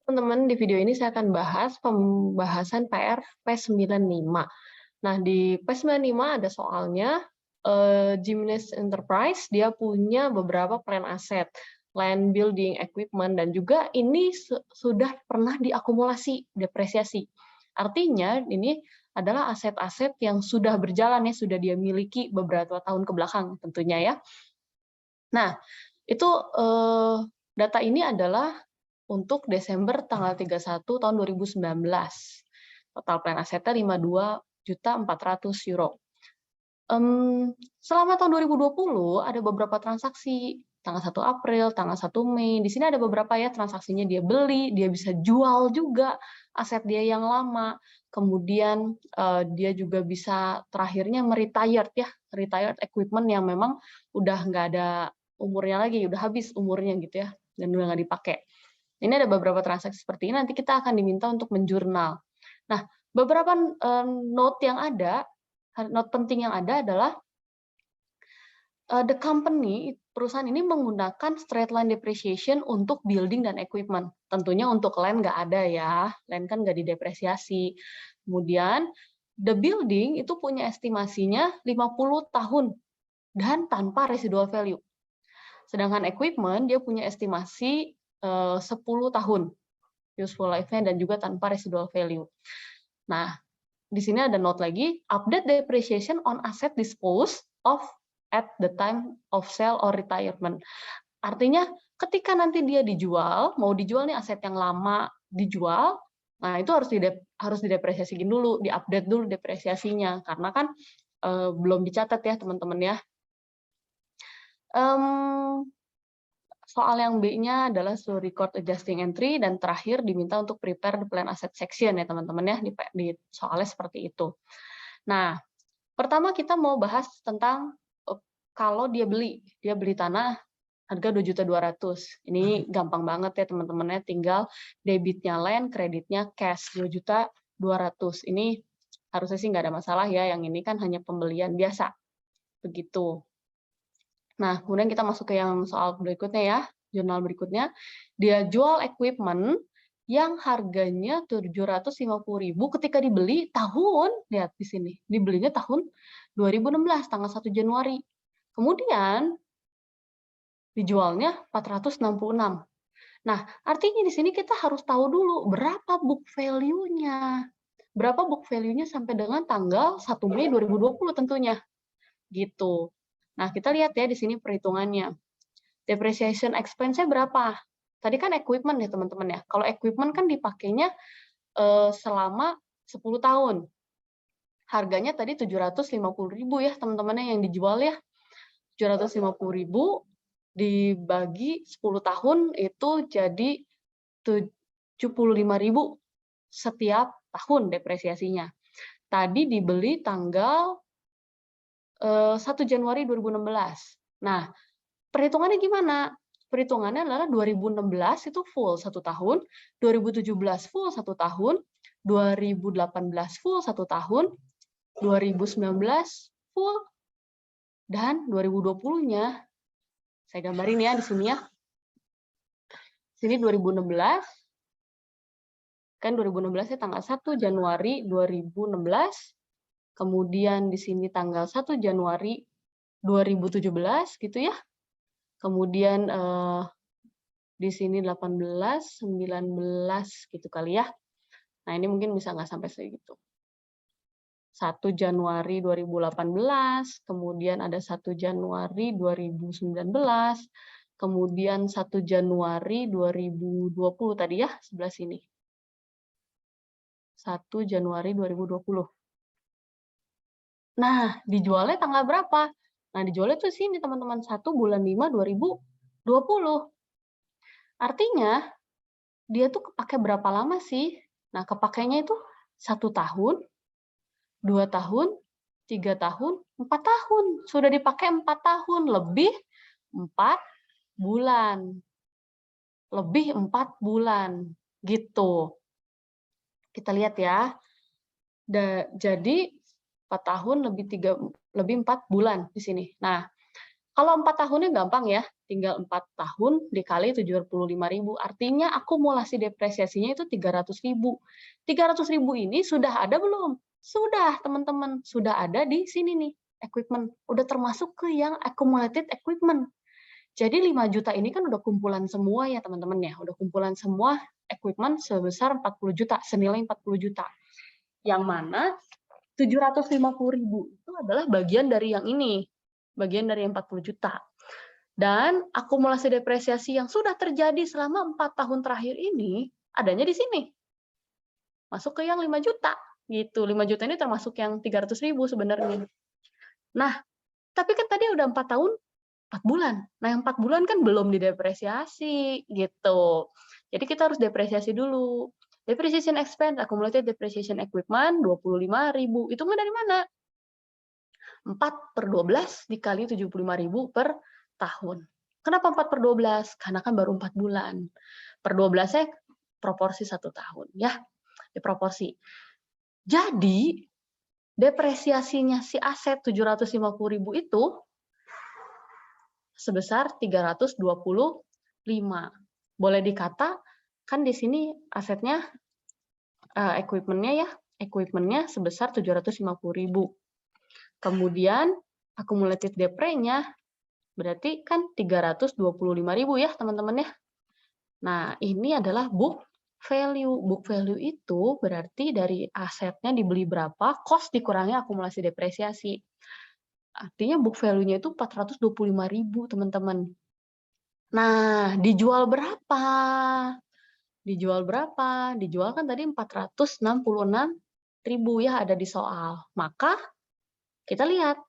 Teman-teman, di video ini saya akan bahas pembahasan PR P95. Nah, di P95 ada soalnya, Geminis Enterprise, dia punya beberapa plan aset, land building, equipment, dan juga ini sudah pernah diakumulasi, depresiasi. Artinya, ini adalah aset-aset yang sudah berjalan, ya, sudah dia miliki beberapa tahun ke belakang tentunya, ya. Nah, itu data ini adalah untuk Desember tanggal 31 tahun 2019. Total plan asetnya 52.400.000 euro. Selama tahun 2020 ada beberapa transaksi, tanggal 1 April, tanggal 1 Mei. Di sini ada beberapa ya transaksinya, dia beli, dia bisa jual juga aset dia yang lama. Kemudian dia juga bisa terakhirnya retired equipment yang memang udah nggak ada umurnya lagi, udah habis umurnya gitu ya, dan udah nggak dipakai. Ini ada beberapa transaksi seperti ini, nanti kita akan diminta untuk menjurnal. Nah, beberapa note penting yang ada adalah the company, perusahaan ini menggunakan straight line depreciation untuk building dan equipment. Tentunya untuk land nggak ada ya, land kan nggak didepresiasi. Kemudian, the building itu punya estimasinya 50 tahun dan tanpa residual value. Sedangkan equipment dia punya estimasi 10 tahun useful life-nya dan juga tanpa residual value. Nah, di sini ada note lagi, update depreciation on asset disposed of at the time of sale or retirement. Artinya ketika nanti dia dijual, mau dijual nih aset yang lama dijual, nah itu harus didepresiasiin dulu, diupdate dulu depresiasinya karena kan belum dicatat ya teman-teman ya. Soal yang B-nya adalah suruh record adjusting entry, dan terakhir diminta untuk prepare the plan asset section ya teman-teman ya, di soalnya seperti itu. Nah, pertama kita mau bahas tentang kalau dia beli tanah harga 2.200.000. Ini gampang banget ya teman-teman ya, tinggal debitnya land, kreditnya cash 2.200.000. Ini harusnya sih nggak ada masalah ya, yang ini kan hanya pembelian biasa. Begitu. Nah, kemudian kita masuk ke yang soal berikutnya ya, jurnal berikutnya. Dia jual equipment yang harganya 750.000 ketika dibeli tahun, lihat di sini, dibelinya tahun 2016, tanggal 1 Januari. Kemudian dijualnya 466. Nah, artinya di sini kita harus tahu dulu berapa book value-nya. Berapa book value-nya sampai dengan tanggal 1 Mei 2020 tentunya. Gitu. Nah, kita lihat ya di sini perhitungannya. Depreciation expense-nya berapa? Tadi kan equipment ya teman-teman ya. Kalau equipment kan dipakainya selama 10 tahun. Harganya tadi 750.000 ya teman-teman yang dijual ya. 750.000 dibagi 10 tahun itu jadi 75.000 setiap tahun depresiasinya. Tadi dibeli tanggal 1 Januari 2016. Nah, perhitungannya gimana? Perhitungannya adalah 2016 itu full 1 tahun, 2017 full 1 tahun, 2018 full 1 tahun, 2019 full, dan 2020-nya saya gambarin ya di sini ya. Sini 2016, kan 2016 ya tanggal 1 Januari 2016, kemudian di sini tanggal 1 Januari 2017 gitu ya. Kemudian di sini 18, 19 gitu kali ya. Nah, ini mungkin bisa nggak sampai segitu. 1 Januari 2018, kemudian ada 1 Januari 2019, kemudian 1 Januari 2020 tadi ya, sebelah sini. 1 Januari 2020. Nah, dijualnya tanggal berapa? Nah, dijualnya tuh sini teman-teman, 1 bulan 5 2020. Artinya, dia tuh kepake berapa lama sih? Nah, kepakainya itu 1 tahun, 2 tahun, 3 tahun, 4 tahun. Sudah dipakai 4 tahun, lebih 4 bulan. Lebih 4 bulan, gitu. Kita lihat ya. Jadi 4 tahun lebih 4 bulan di sini. Nah, Kalau 4 tahunnya gampang ya, tinggal 4 tahun dikali 75.000, artinya akumulasi depresiasinya itu 300.000. 300.000 ini sudah ada belum? Sudah, teman-teman, sudah ada di sini nih, equipment. Udah termasuk ke yang accumulated equipment. Jadi 5 juta ini kan udah kumpulan semua ya, teman-teman ya, udah kumpulan semua equipment sebesar 40 juta, senilai 40 juta. Yang mana 750.000 itu adalah bagian dari yang ini, bagian dari 40 juta. Dan akumulasi depresiasi yang sudah terjadi selama 4 tahun terakhir ini, adanya di sini. Masuk ke yang 5 juta. Gitu. 5 juta ini termasuk yang 300.000 sebenarnya. Nah, tapi kan tadi udah 4 tahun, 4 bulan. Nah, yang 4 bulan kan belum didepresiasi, gitu. Jadi kita harus depresiasi dulu. Depreciation expense, accumulated depreciation equipment, 25.000. Hitungnya dari mana? 4/12 dikali 75.000 per tahun. Kenapa 4/12? Karena kan baru 4 bulan. Per 12-nya proporsi 1 tahun, ya. Proporsi. Jadi, depresiasinya si aset 750.000 itu sebesar 325. Boleh dikata, kan di sini asetnya, equipment-nya ya, equipment-nya sebesar 750.000. Kemudian accumulated depre-nya berarti kan 325.000 ya, teman-teman ya. Nah, ini adalah book value. Book value itu berarti dari asetnya dibeli berapa, cost dikurangi akumulasi depresiasi. Artinya book value-nya itu 425.000, teman-teman. Nah, dijual berapa? Dijual berapa? Dijual kan tadi 466.000 ya, ada di soal. Maka kita lihat,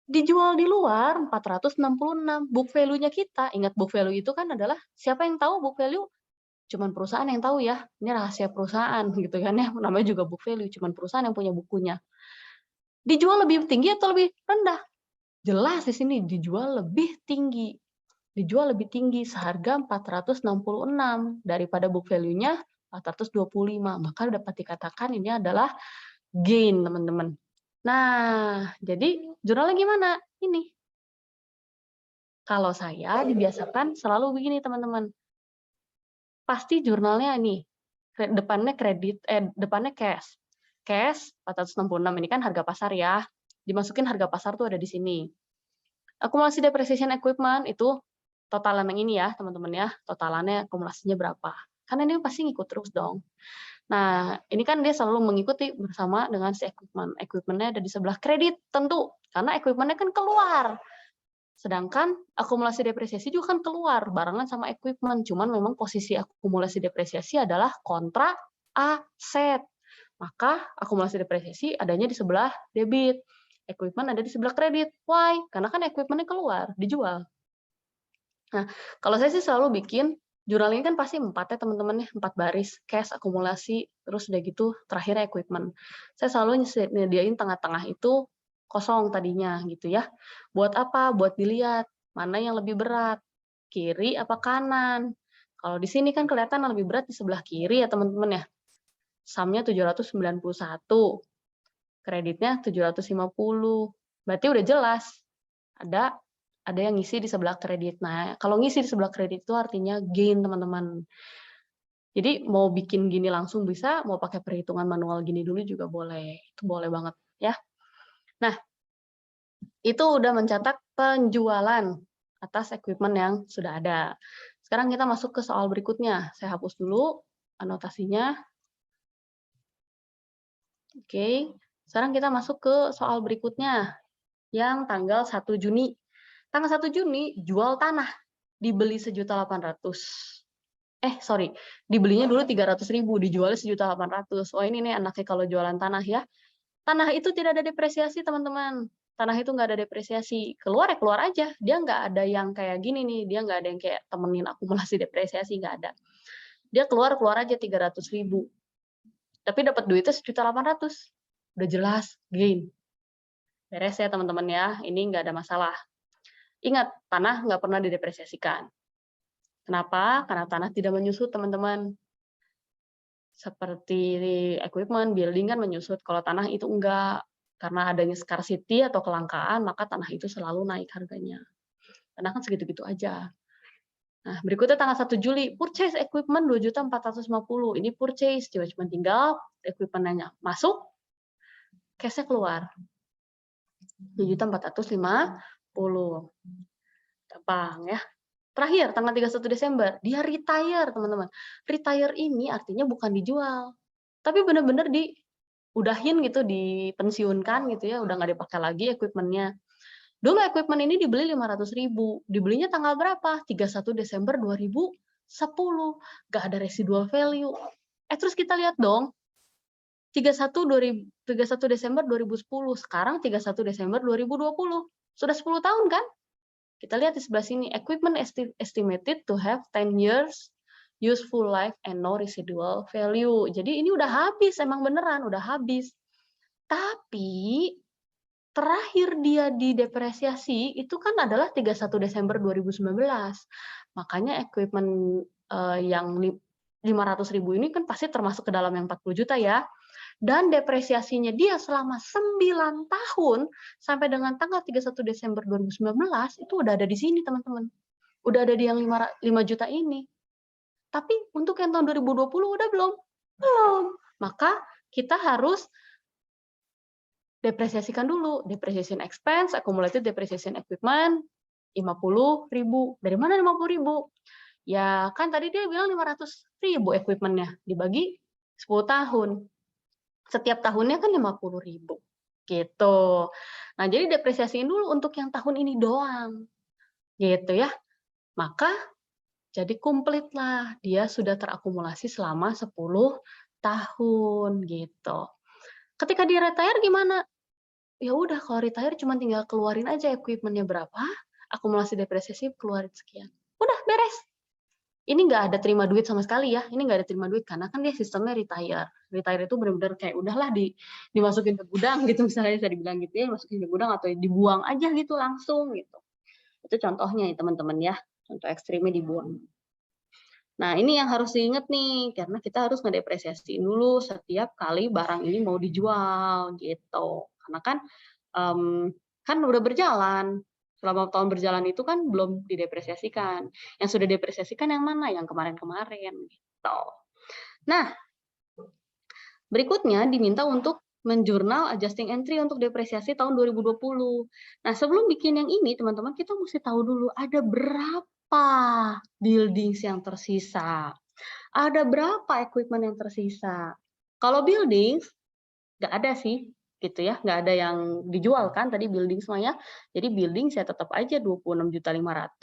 dijual di luar 466. Book value-nya kita, ingat book value itu kan adalah siapa yang tahu book value? Cuman perusahaan yang tahu ya. Ini rahasia perusahaan gitu kan ya. Namanya juga book value, cuman perusahaan yang punya bukunya. Dijual lebih tinggi atau lebih rendah? Jelas di sini dijual lebih tinggi. Dijual lebih tinggi seharga 466 daripada book value-nya 425. Maka dapat dikatakan ini adalah gain, teman-teman. Nah, jadi jurnalnya gimana? Ini. Kalau saya dibiasakan selalu begini, teman-teman. Pasti jurnalnya nih, depannya depannya cash. Cash 466 ini kan harga pasar ya. Dimasukin harga pasar tuh ada di sini. Akumulasi depreciation equipment itu totalan yang ini ya, teman-teman ya. Totalannya akumulasinya berapa? Karena ini pasti ngikut terus dong. Nah, ini kan dia selalu mengikuti bersama dengan si equipment. Equipment-nya ada di sebelah kredit, tentu. Karena equipment-nya kan keluar. Sedangkan akumulasi depresiasi juga kan keluar, barengan sama equipment. Cuman memang posisi akumulasi depresiasi adalah kontra aset. Maka akumulasi depresiasi adanya di sebelah debit. Equipment ada di sebelah kredit. Why? Karena kan equipment-nya keluar, dijual. Nah, kalau saya sih selalu bikin jurnal ini kan pasti 4 ya teman-teman ya, 4 baris, cash, akumulasi, terus udah gitu terakhir equipment. Saya selalu nyediain tengah-tengah itu kosong tadinya gitu ya. Buat apa? Buat dilihat mana yang lebih berat, kiri apa kanan. Kalau di sini kan kelihatan yang lebih berat di sebelah kiri ya teman-teman ya. Sum-nya 791, kreditnya 750. Berarti udah jelas ada yang ngisi di sebelah kredit. Nah, kalau ngisi di sebelah kredit itu artinya gain, teman-teman. Jadi mau bikin gini langsung bisa, mau pakai perhitungan manual gini dulu juga boleh. Itu boleh banget ya. Nah, itu udah mencatat penjualan atas equipment yang sudah ada. Sekarang kita masuk ke soal berikutnya. Saya hapus dulu anotasinya. Oke, sekarang kita masuk ke soal berikutnya yang tanggal 1 Juni. Tanggal 1 Juni jual tanah, dibeli 1.800.000. Sorry, dibelinya dulu 300.000, dijualnya 1.800.000. Oh ini nih anaknya kalau jualan tanah ya. Tanah itu tidak ada depresiasi, teman-teman. Tanah itu nggak ada depresiasi. Keluar ya keluar aja. Dia nggak ada yang kayak gini nih. Dia nggak ada yang kayak temenin akumulasi depresiasi, nggak ada. Dia keluar aja 300.000. Tapi dapat duitnya 1.800.000. Udah jelas, gain. Beres ya teman-teman ya. Ini nggak ada masalah. Ingat, tanah nggak pernah didepresiasikan. Kenapa? Karena tanah tidak menyusut, teman-teman. Seperti equipment, building kan menyusut. Kalau tanah itu enggak. Karena adanya scarcity atau kelangkaan, maka tanah itu selalu naik harganya. karena kan segitu-gitu aja. Nah, berikutnya tanggal 1 Juli, purchase equipment 2.450.000. Ini purchase, cuma tinggal equipment-nya masuk, cash-nya keluar. 2.450.000. Gampang ya. Terakhir, tanggal 31 Desember, dia retire, teman-teman. Retire ini artinya bukan dijual, tapi benar-benar diudahin gitu, dipensiunkan gitu ya, udah nggak dipakai lagi equipment-nya. Dulu equipment ini dibeli 500.000, dibelinya tanggal berapa? 31 Desember 2010, nggak ada residual value. Terus kita lihat dong, 31 Desember 2010, sekarang 31 Desember 2020, sudah 10 tahun kan? Kita lihat di sebelah sini, equipment estimated to have 10 years useful life and no residual value. Jadi ini udah habis, emang beneran udah habis. Tapi terakhir dia didepresiasi itu kan adalah 31 Desember 2019. Makanya equipment yang 500.000 ini kan pasti termasuk ke dalam yang 40 juta ya. Dan depresiasinya dia selama 9 tahun sampai dengan tanggal 31 Desember 2019 itu udah ada di sini, teman-teman. Udah ada di yang 5 juta ini. Tapi untuk yang tahun 2020 udah belum? Belum. Maka kita harus depresiasikan dulu. Depreciation expense, accumulated depreciation equipment, 50.000. Dari mana 50.000? Ya kan tadi dia bilang 500.000 equipment-nya, dibagi 10 tahun. Setiap tahunnya kan 50.000 gitu. Nah, jadi depresiasiin dulu untuk yang tahun ini doang. Gitu ya. Maka jadi komplit lah, dia sudah terakumulasi selama 10 tahun gitu. Ketika di retire gimana? Ya udah kalau retire cuma tinggal keluarin aja equipment-nya berapa, akumulasi depresiasi keluarin sekian. Udah beres. Ini nggak ada terima duit sama sekali ya, ini nggak ada terima duit karena kan dia sistemnya retire. Retire itu benar-benar kayak udahlah dimasukin ke gudang gitu, misalnya bisa dibilang gitu ya, dimasukin ke gudang atau dibuang aja gitu langsung gitu. Itu contohnya ya teman-teman ya, contoh ekstrimnya dibuang. Nah ini yang harus diingat nih, karena kita harus ngedepresiasiin dulu setiap kali barang ini mau dijual gitu. Karena kan udah berjalan, selama tahun berjalan itu kan belum didepresiasikan. Yang sudah depresiasikan yang mana? Yang kemarin-kemarin gitu. Nah, berikutnya diminta untuk menjurnal adjusting entry untuk depresiasi tahun 2020. Nah, sebelum bikin yang ini, teman-teman, kita mesti tahu dulu ada berapa buildings yang tersisa. Ada berapa equipment yang tersisa. Kalau buildings, nggak ada sih, gitu ya, nggak ada yang dijual kan tadi building semuanya. Jadi building saya tetap aja 26.500.000,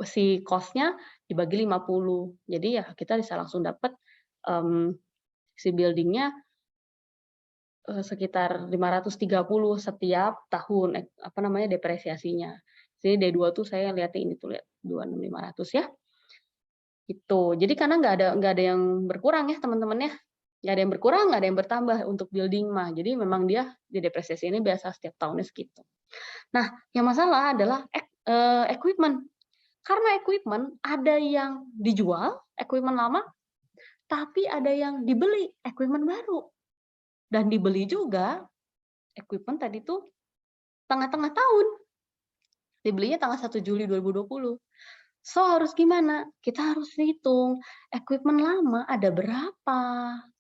si cost-nya dibagi 50. Jadi ya kita bisa langsung dapat si building-nya sekitar 530 setiap tahun depresiasinya. Jadi D2 tuh saya lihatnya ini tuh, lihat 26.500 ya. Gitu. Jadi karena nggak ada yang berkurang ya teman-teman ya. Nggak ada yang berkurang, nggak ada yang bertambah untuk building mah. Jadi memang dia di depresiasi ini biasa setiap tahunnya segitu. Nah, yang masalah adalah equipment. Karena equipment ada yang dijual, equipment lama, tapi ada yang dibeli, equipment baru. Dan dibeli juga, equipment tadi tuh tengah-tengah tahun. Dibelinya tanggal 1 Juli 2020. So, harus gimana? Kita harus hitung, equipment lama ada berapa,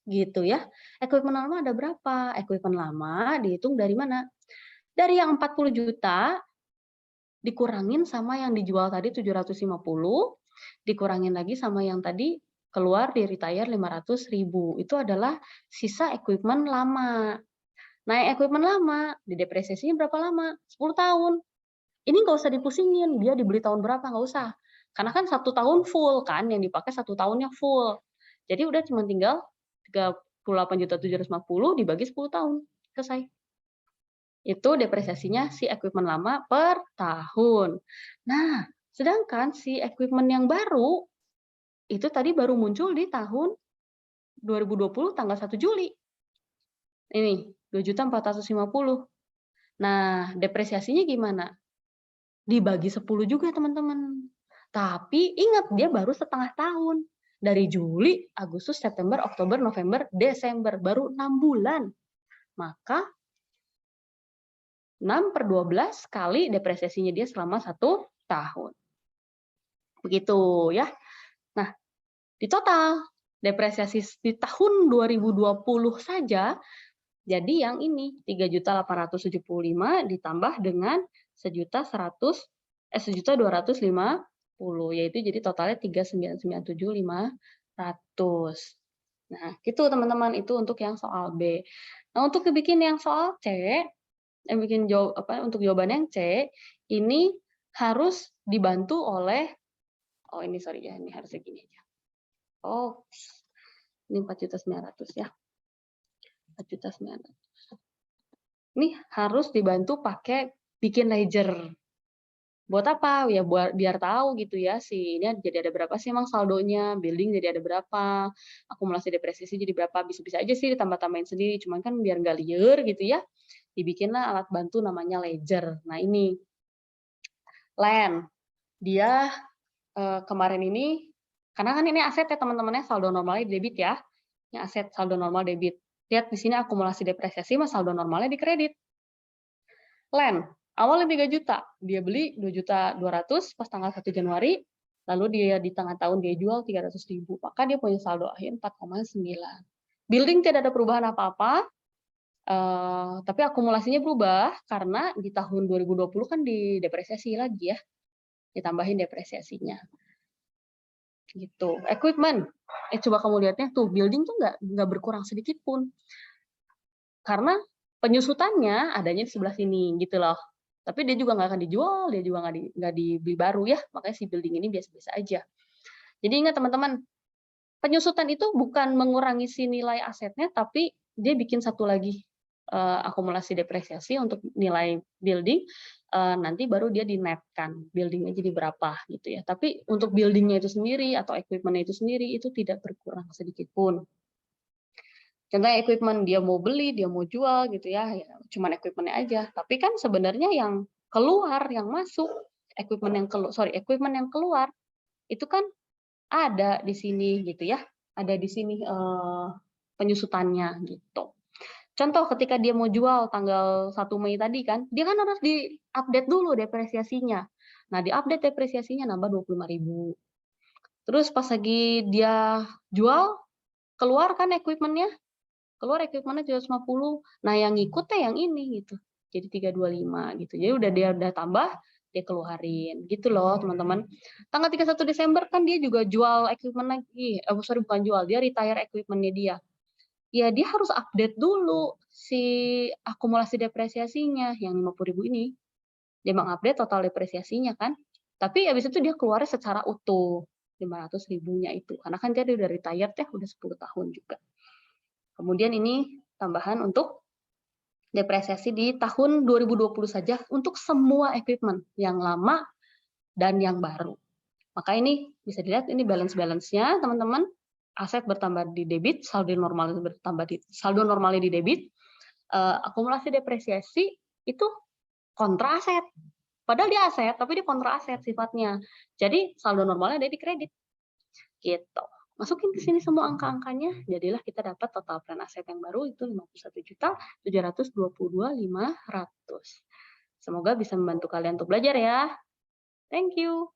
gitu ya. Equipment lama ada berapa? Equipment lama dihitung dari mana? Dari yang 40 juta, dikurangin sama yang dijual tadi 750, dikurangin lagi sama yang tadi keluar di retire 500.000. Itu adalah sisa equipment lama. Nah, equipment lama, didepresiasinya berapa lama? 10 tahun. Ini nggak usah dipusingin, dia dibeli tahun berapa, nggak usah. Karena kan 1 tahun full kan, yang dipakai 1 tahunnya full. Jadi udah cuma tinggal 38.750 dibagi 10 tahun, selesai. Itu depresiasinya si equipment lama per tahun. Nah, sedangkan si equipment yang baru, itu tadi baru muncul di tahun 2020 tanggal 1 Juli. Ini, 2.450.000. Nah, depresiasinya gimana? Dibagi 10 juga teman-teman. Tapi ingat dia baru setengah tahun. Dari Juli, Agustus, September, Oktober, November, Desember. Baru 6 bulan. Maka 6/12 kali depresiasinya dia selama 1 tahun. Begitu ya. Nah, di total depresiasi di tahun 2020 saja, jadi yang ini 3.875 ditambah dengan 1.250, yaitu jadi totalnya 3.997.500. Nah, gitu teman-teman, itu untuk yang soal B. Nah, untuk bikin yang soal C, untuk jawaban yang C, ini harus dibantu oleh, ini sorry ya, ini harusnya gini aja. Ini 4.900 ya. 4.900. Ini harus dibantu pakai bikin ledger. Buat apa? Ya biar tahu gitu ya, ini jadi ada berapa sih emang saldonya, building jadi ada berapa, akumulasi depresiasi jadi berapa, bisa-bisa aja sih ditambah-tambahin sendiri, cuman kan biar nggak liar gitu ya, dibikinlah alat bantu namanya ledger. Nah ini, Len, dia kemarin ini, karena kan ini aset ya teman-temannya, saldo normalnya debit ya, ini aset saldo normal debit. Lihat di sini akumulasi depresiasi mas saldo normalnya di kredit. Len, awalnya 3 juta, dia beli 2.200.000 pas tanggal 1 Januari, lalu dia di tengah tahun dia jual 300.000, maka dia punya saldo akhir 4,9. Building tidak ada perubahan apa-apa, tapi akumulasinya berubah karena di tahun 2020 kan didepresiasi lagi ya, ditambahin depresiasinya. Gitu. Equipment, coba kamu lihatnya tuh, building tuh nggak berkurang sedikit pun, karena penyusutannya adanya di sebelah sini gitu loh. Tapi dia juga nggak akan dijual, dia juga nggak dibeli baru ya, makanya si building ini biasa-biasa aja. Jadi ingat teman-teman, penyusutan itu bukan mengurangi si nilai asetnya, tapi dia bikin satu lagi akumulasi depresiasi untuk nilai building, nanti baru dia dinetkan buildingnya jadi berapa gitu ya. Tapi untuk buildingnya itu sendiri atau equipment itu sendiri itu tidak berkurang sedikit pun. Contohnya equipment dia mau beli, dia mau jual gitu ya, cuman equipment-nya aja. Tapi kan sebenarnya yang keluar, yang masuk, equipment yang keluar itu kan ada di sini gitu ya, ada di sini penyusutannya gitu. Contoh ketika dia mau jual tanggal 1 Mei tadi kan, dia kan harus di-update dulu depresiasinya. Nah, di-update depresiasinya nambah 25.000. Terus pas lagi dia jual, keluar kan equipment-nya, keluar equipment-nya 750. Nah, yang ngikutnya yang ini gitu. Jadi 325 gitu. Jadi dia tambah, dia keluarin. Gitu loh, teman-teman. Tanggal 31 Desember kan dia juga jual equipment lagi. Bukan jual, dia retire equipment-nya dia. Ya, dia harus update dulu si akumulasi depresiasinya yang 50.000 ini. Dia mengupdate total depresiasinya kan. Tapi habis itu dia keluarnya secara utuh 500.000-nya itu. Karena kan dia udah retired ya, udah 10 tahun juga. Kemudian ini tambahan untuk depresiasi di tahun 2020 saja untuk semua equipment yang lama dan yang baru. Maka ini bisa dilihat ini balance-nya teman-teman. Aset bertambah di debit, saldo normalnya di debit, akumulasi depresiasi itu kontra aset. Padahal dia aset, tapi dia kontra aset sifatnya. Jadi saldo normalnya ada di kredit. Gitu. Masukin ke sini semua angka-angkanya, jadilah kita dapat total plan aset yang baru itu 51.722.500. Semoga bisa membantu kalian untuk belajar ya. Thank you.